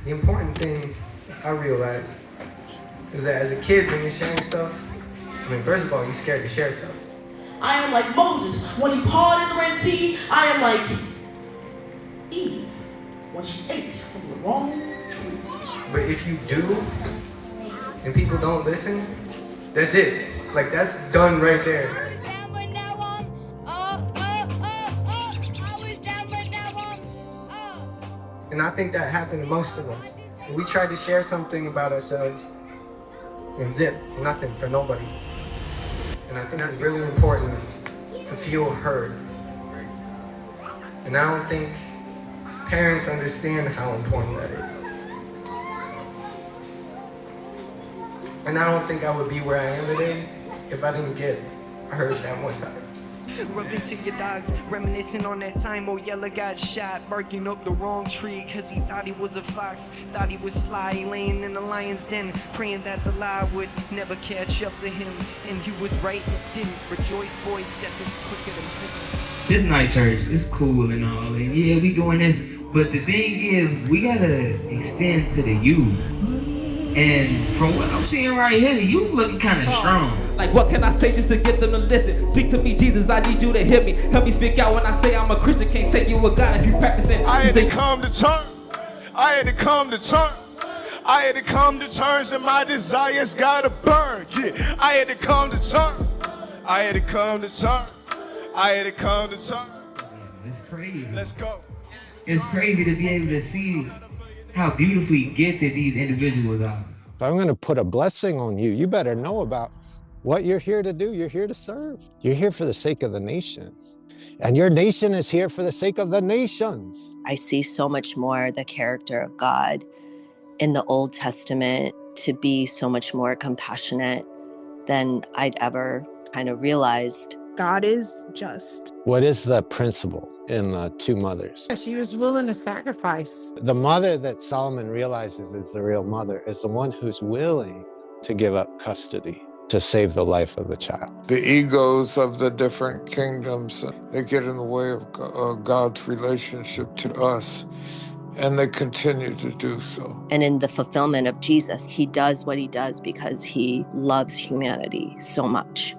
The important thing I realized is that as a kid, when you're sharing stuff, I mean, first of all, you're scared to share stuff. I am like Moses when he parted the Red Sea. I am like Eve when she ate from the wrong tree. But if you do, and people don't listen, that's it. Like, that's done right there. And I think that happened to most of us. We tried to share something about ourselves and zip, nothing for nobody. And I think that's really important to feel heard. And I don't think parents understand how important that is. And I don't think I would be where I am today if I didn't get heard that one time. Rubbing to your dogs, reminiscing on that time old Yella got shot, barking up the wrong tree, cause he thought he was a fox, thought he was sly, laying in the lion's den, praying that the lie would never catch up to him, and he was right, and it didn't. Rejoice, boys, death is quicker than prison. This night church is cool and all, and yeah, we doing this, but the thing is, we gotta extend to the youth. And from what I'm seeing right here, you looking kind of strong. Like, what can I say just to get them to listen? Speak to me, Jesus, I need you to hear me. Help me speak out when I say I'm a Christian. Can't say you a God if you practicing. I had to come to church. I had to come to church. I had to come to church and my desires gotta burn. Yeah, I had to come to church. I had to come to church. I had to come to church. It's crazy. Let's go. It's crazy to be able to see how beautifully gifted these individuals are. If I'm going to put a blessing on you, you better know about what you're here to do. You're here to serve. You're here for the sake of the nation. And your nation is here for the sake of the nations. I see so much more the character of God in the Old Testament to be so much more compassionate than I'd ever kind of realized. God is just. What is the principle in the two mothers? She was willing to sacrifice. The mother that Solomon realizes is the real mother is the one who's willing to give up custody to save the life of the child. The egos of the different kingdoms, they get in the way of God's relationship to us, and they continue to do so. And in the fulfillment of Jesus, he does what he does because he loves humanity so much.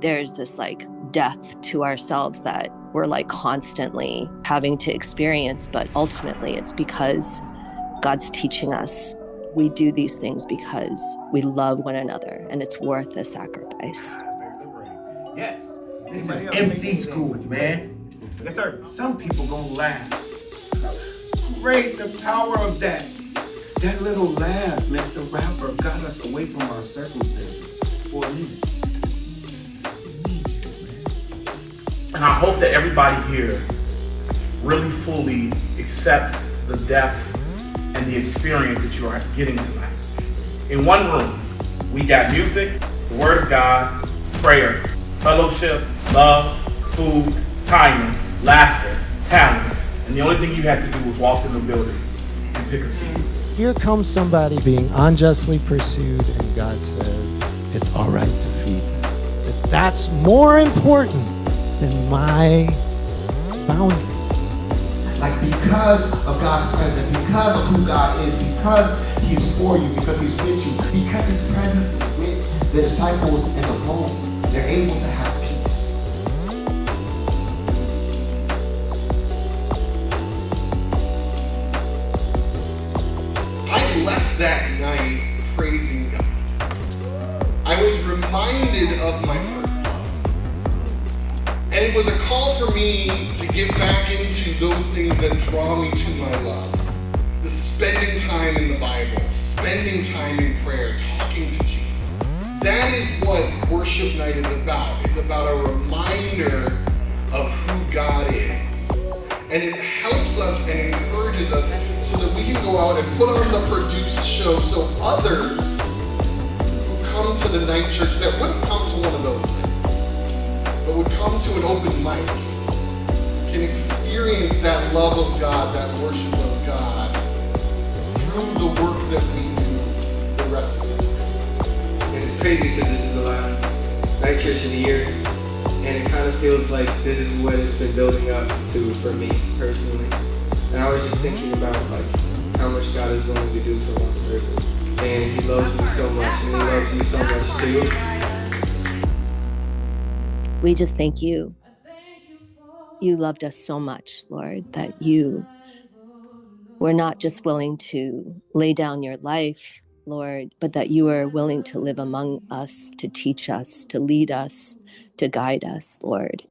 There's this like death to ourselves that we're like constantly having to experience, but ultimately it's because God's teaching us. We do these things because we love one another and it's worth the sacrifice. Yes, this is MC school, man. Yes, sir. Some people gonna laugh. Great, the power of that. That little laugh, Mr. Rapper, got us away from our circumstances for a minute. And I hope that everybody here really fully accepts the depth and the experience that you are getting tonight. In one room, we got music, the Word of God, prayer, fellowship, love, food, kindness, laughter, talent, and the only thing you had to do was walk in the building and pick a seat. Here comes somebody being unjustly pursued, and God says, it's all right to feed them. That's more important than my boundaries. Like, because of God's presence, because of who God is, because he's for you, because he's with you, because his presence is with the disciples in the home, they're able to have peace. I left that night praising God. I was reminded of my first love. And it was a call for me to get back into those things that draw me to my love. The spending time in the Bible, spending time in prayer, talking to Jesus. That is what worship night is about. It's about a reminder of who God is. And it helps us and encourages us so that we can go out and put on the produced show so others who come to the night church that wouldn't come to one of those nights, but would come to an open mic, can experience that love of God, that worship of God, through the work that we do the rest of this week. And it's crazy because this is the last night church of the year, and it kind of feels like this is what it's been building up to for me personally. And I was just thinking about like how much God is willing to do for one person. And He loves me so much, and He loves you so much too. We just thank you. You loved us so much, Lord, that you were not just willing to lay down your life, Lord, but that you are willing to live among us, to teach us, to lead us, to guide us, Lord.